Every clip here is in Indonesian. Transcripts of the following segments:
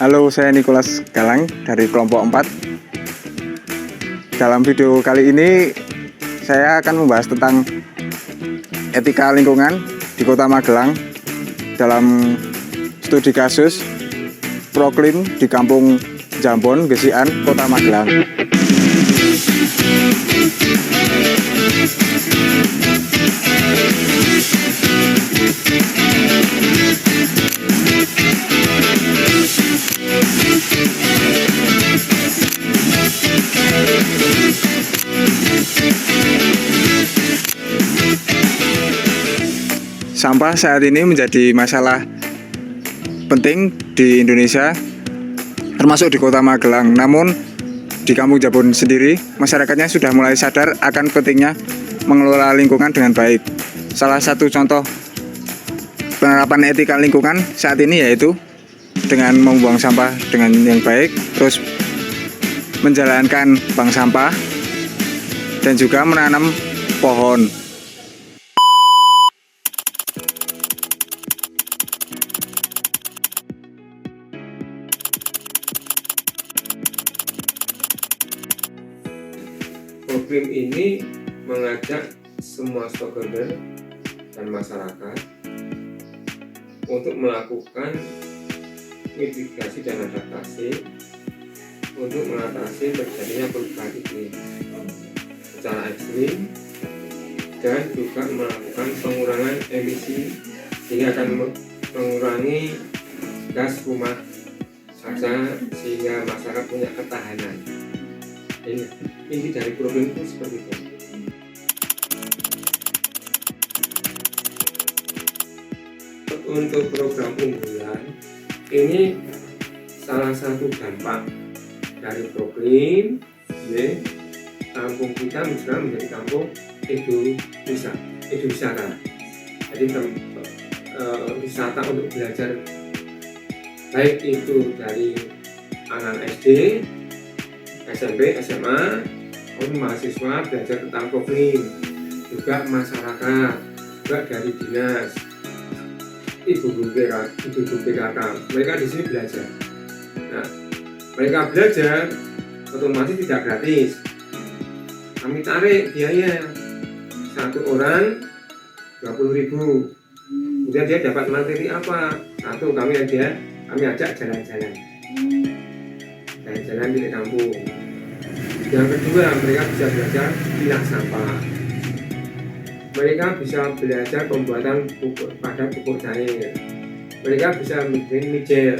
Halo, saya Nicholas Galang dari kelompok 4. Dalam video kali ini saya akan membahas tentang etika lingkungan di Kota Magelang dalam studi kasus Proklim di Kampung Jambon, Gesian, Kota Magelang. Sampah saat ini menjadi masalah penting di Indonesia, termasuk di Kota Magelang. Namun di Kampung Jambon sendiri, masyarakatnya sudah mulai sadar akan pentingnya mengelola lingkungan dengan baik. Salah satu contoh penerapan etika lingkungan saat ini yaitu dengan membuang sampah dengan yang baik, terus menjalankan bank sampah, dan juga menanam pohon. Program ini mengajak semua stakeholder dan masyarakat untuk melakukan mitigasi dan adaptasi untuk mengatasi terjadinya perubahan iklim secara ekstrim, dan juga melakukan pengurangan emisi sehingga akan mengurangi gas rumah kaca sehingga masyarakat punya ketahanan. Ini inti dari program itu seperti itu. Untuk program unggulan ini salah satu dampak dari program kampung kita misalnya menjadi kampung ekowisata. Jadi wisata untuk belajar baik itu dari anak SD, SMP, SMA, mahasiswa belajar tentang program, juga masyarakat, juga dari dinas, ibu PKK, mereka di sini belajar. Nah, mereka belajar otomatis tidak gratis. Kami tarik biaya satu orang 20.000. Kemudian dia dapat materi apa? Satu, kami ajak jalan-jalan di kampung. Yang kedua, mereka bisa belajar pilah sampah. Mereka bisa belajar pembuatan pupuk cair. Mereka bisa bikin mijel,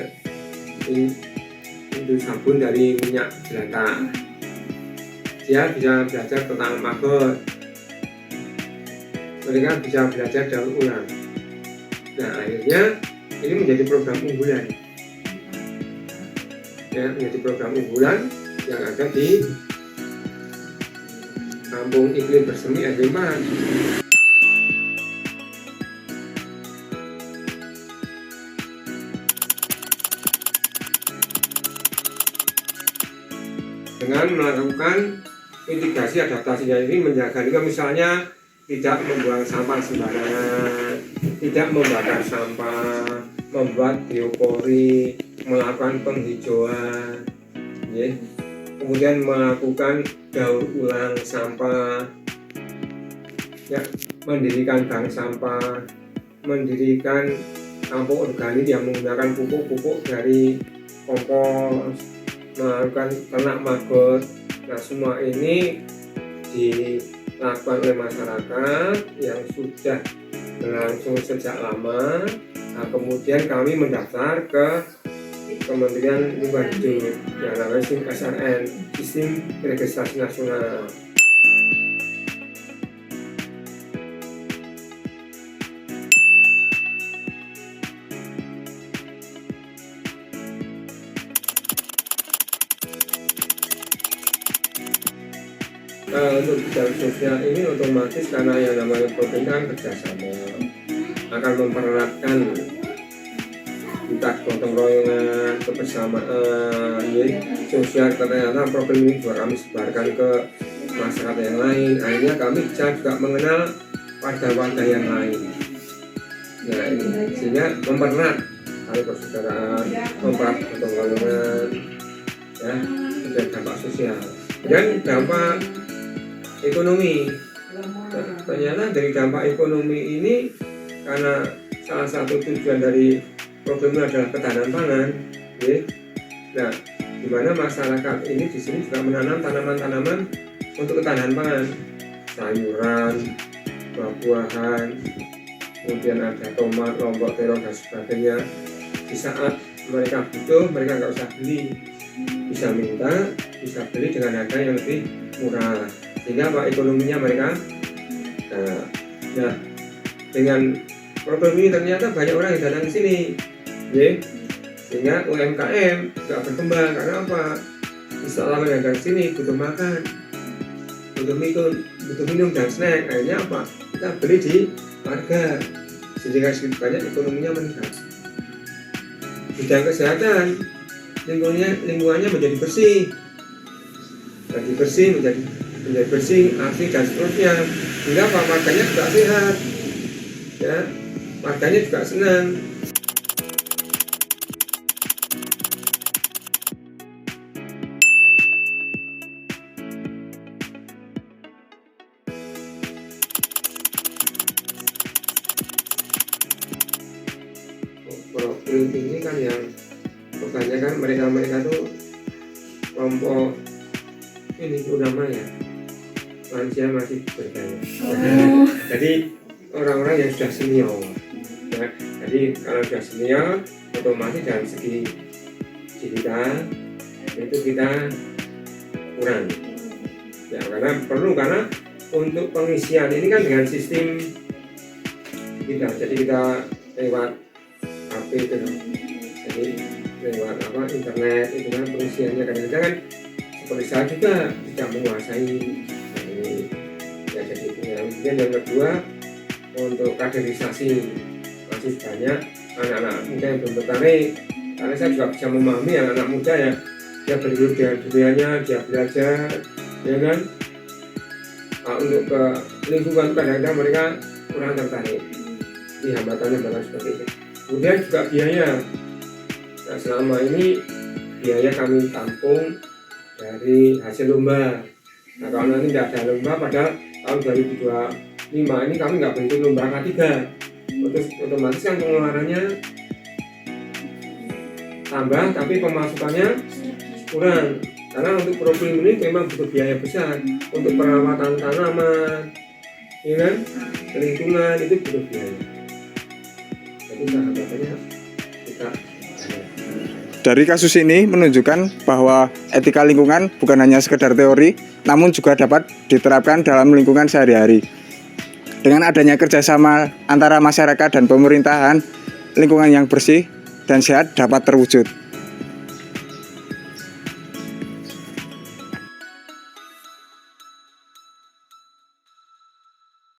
itu sabun dari minyak jelantah. Dia bisa belajar tentang maggot. Mereka bisa belajar daur ulang. Nah, akhirnya ini menjadi program unggulan. Ya, menjadi program unggulan yang ada di Kampung Iklim Bersemi RW 4. Dengan melakukan mitigasi adaptasinya ini menjaga lingkungan, misalnya tidak membuang sampah sembarangan, tidak membakar sampah, membuat biopori, melakukan penghijauan, ya. Kemudian melakukan daur ulang sampah, ya, mendirikan bank sampah, mendirikan kampung organik yang menggunakan pupuk-pupuk dari kompos, melakukan ternak maggot. Nah, semua ini dilakukan oleh masyarakat yang sudah berlangsung sejak lama. Nah, kemudian kami mendaftar ke Kementerian Lingkungan Hidup yang namanya SRN, Sistem Registrasi Nasional. untuk bidang sosial ini otomatis karena yang namanya pemerintah kerjasama akan mempereratkan entah gotong royongan, kebersamaan, sosial. Ternyata problem ini juga kami sebarkan ke masyarakat yang lain. Akhirnya kami bisa juga mengenal warga-warga yang lain. Nah ini sehingga mempererat tali persaudaraan, mempererat gotong royongan, ya, dan dampak sosial dan dampak ekonomi. Nah, ternyata dari dampak ekonomi ini karena salah satu tujuan dari program ini adalah ketahanan pangan, ya. Nah, di mana masyarakat ini di sini juga menanam tanaman-tanaman untuk ketahanan pangan, sayuran, buah-buahan, kemudian ada tomat, lombok, terong dan sebagainya. Di saat mereka butuh, mereka nggak usah beli, bisa minta, bisa beli dengan harga yang lebih murah, sehingga apa ekonominya mereka. Nah, dengan program ini ternyata banyak orang yang datang ke sini, ya, sehingga UMKM juga berkembang. Karena apa? Setelah mereka datang ke sini butuh makan, butuh minum dan snack. Akhirnya apa? Kita beli di harga, sehingga sedikit banyak ekonominya meningkat. Bidang kesehatan, lingkungannya menjadi bersih, menjadi bersih, asli dan seterusnya. Sehingga apa? Warganya juga sehat, ya, warganya juga senang. Problem ini kan yang kebanyakan mereka tuh kelompok ini utama ya, lansia masih berdaya. Jadi orang-orang yang sudah senior, ya. Jadi kalau sudah senior otomatis dari segi digital itu kita kurang, ya, karena untuk pengisian ini kan dengan sistem kita, jadi kita lewat HP itu, jadi lewat internet itu kan pengisiannya kadang-kadang kan seperti saya juga tidak menguasai ini, ya. Jadi kemudian yang kedua untuk kaderisasi, masih banyak anak-anak muda yang belum tertarik, karena saya juga bisa memahami anak-anak muda ya, dia berhidup dengan dunianya, dia belajar, ya kan. Untuk ke lingkungan kadang-kadang mereka kurang tertarik, di hambatan-hambatan seperti itu. Kemudian juga biaya. Nah, selama ini biaya kami tampung dari hasil lomba. Nah, kalau nanti tidak ada lomba pada tahun 2025 ini kami nggak bentuk lomba K3, terus otomatis kan pengeluarannya tambah tapi pemasukannya kurang. Karena untuk problem ini memang butuh biaya besar untuk perawatan tanaman, ya kan, lingkungan itu butuh biaya. Jadi sahabatnya kita. Dari kasus ini menunjukkan bahwa etika lingkungan bukan hanya sekedar teori, namun juga dapat diterapkan dalam lingkungan sehari-hari. Dengan adanya kerjasama antara masyarakat dan pemerintahan, lingkungan yang bersih dan sehat dapat terwujud.